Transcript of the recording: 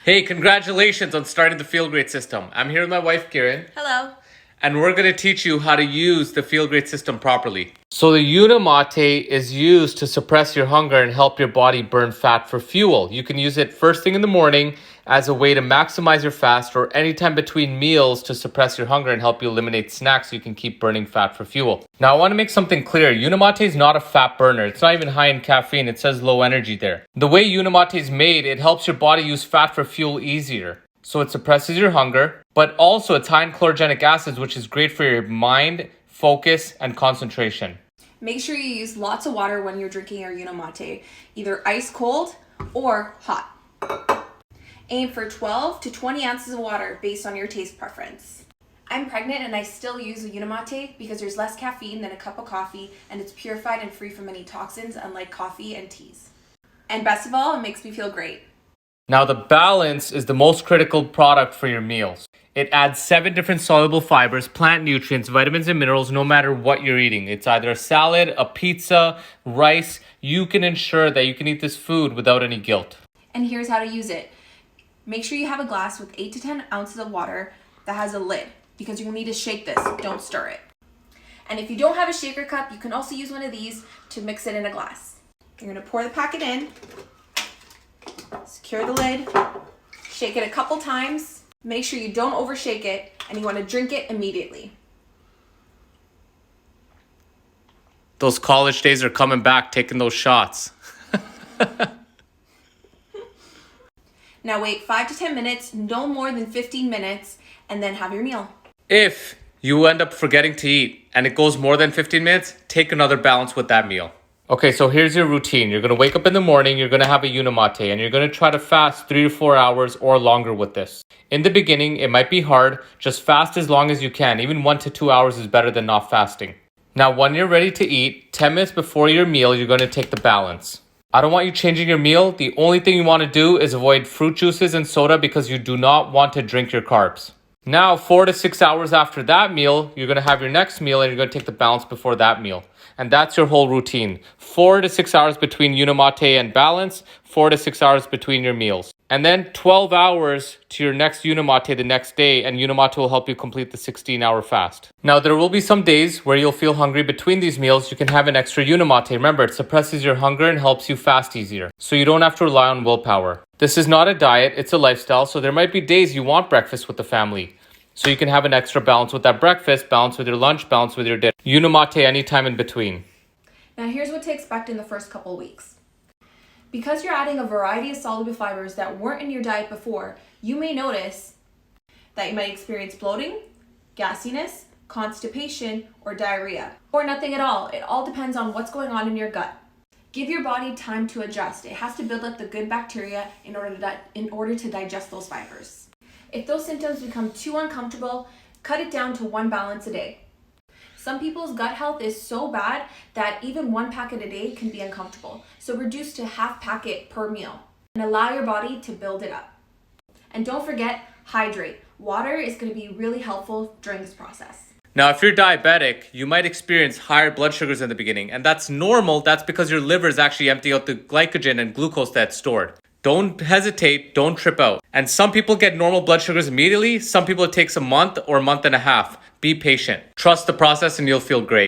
Hey, congratulations on starting the Feel Great system. I'm here with my wife, Karen. Hello. And we're going to teach you how to use the Feel Great system properly. So the Unimate is used to suppress your hunger and help your body burn fat for fuel. You can use it first thing in the morning as a way to maximize your fast or anytime between meals to suppress your hunger and help you eliminate snacks so you can keep burning fat for fuel. Now I want to make something clear. Unimate is not a fat burner. It's not even high in caffeine. It says low energy there. The way Unimate is made, it helps your body use fat for fuel easier. So it suppresses your hunger, but also it's high in chlorogenic acids, which is great for your mind, focus, and concentration. Make sure you use lots of water when you're drinking your Unimate, either ice cold or hot. Aim for 12 to 20 ounces of water based on your taste preference. I'm pregnant and I still use a Unimate because there's less caffeine than a cup of coffee and it's purified and free from any toxins, unlike coffee and teas. And best of all, it makes me feel great. Now the balance is the most critical product for your meals. It adds 7 different soluble fibers, plant nutrients, vitamins, and minerals no matter what you're eating. It's either a salad, a pizza, rice. You can ensure that you can eat this food without any guilt. And here's how to use it. Make sure you have a glass with 8 to 10 ounces of water that has a lid because you're going to need to shake this. Don't stir it. And if you don't have a shaker cup, you can also use one of these to mix it in a glass. You're going to pour the packet in. Secure the lid, shake it a couple times, make sure you don't overshake it, and you want to drink it immediately. Those college days are coming back, taking those shots. Now wait 5 to 10 minutes, no more than 15 minutes, and then have your meal. If you end up forgetting to eat and it goes more than 15 minutes, take another balance with that meal. Okay, so here's your routine. You're going to wake up in the morning, you're going to have a Unimate, and you're going to try to fast 3 to 4 hours or longer with this. In the beginning, it might be hard. Just fast as long as you can. Even 1 to 2 hours is better than not fasting. Now, when you're ready to eat, 10 minutes before your meal, you're going to take the balance. I don't want you changing your meal. The only thing you want to do is avoid fruit juices and soda because you do not want to drink your carbs. Now, 4 to 6 hours after that meal, you're going to have your next meal and you're going to take the balance before that meal. And that's your whole routine. 4 to 6 hours between Unimate and balance, 4 to 6 hours between your meals. And then 12 hours to your next Unimate the next day, and Unimate will help you complete the 16-hour fast. Now, there will be some days where you'll feel hungry between these meals. You can have an extra Unimate. Remember, it suppresses your hunger and helps you fast easier. So you don't have to rely on willpower. This is not a diet, it's a lifestyle. So there might be days you want breakfast with the family. So you can have an extra balance with that breakfast, balance with your lunch, balance with your dinner. Unimate anytime in between. Now here's what to expect in the first couple weeks. Because you're adding a variety of soluble fibers that weren't in your diet before, you may notice that you might experience bloating, gassiness, constipation, or diarrhea, or nothing at all. It all depends on what's going on in your gut. Give your body time to adjust. It has to build up the good bacteria in order to digest those fibers. If those symptoms become too uncomfortable, cut it down to 1 balance a day. Some people's gut health is so bad that even 1 packet a day can be uncomfortable. So reduce to half packet per meal and allow your body to build it up. And don't forget, hydrate. Water is going to be really helpful during this process. Now, if you're diabetic, you might experience higher blood sugars in the beginning, and that's normal. That's because your liver is actually emptying out the glycogen and glucose that's stored. Don't hesitate, don't trip out. And some people get normal blood sugars immediately. Some people it takes a month or a month and a half. Be patient. Trust the process and you'll feel great.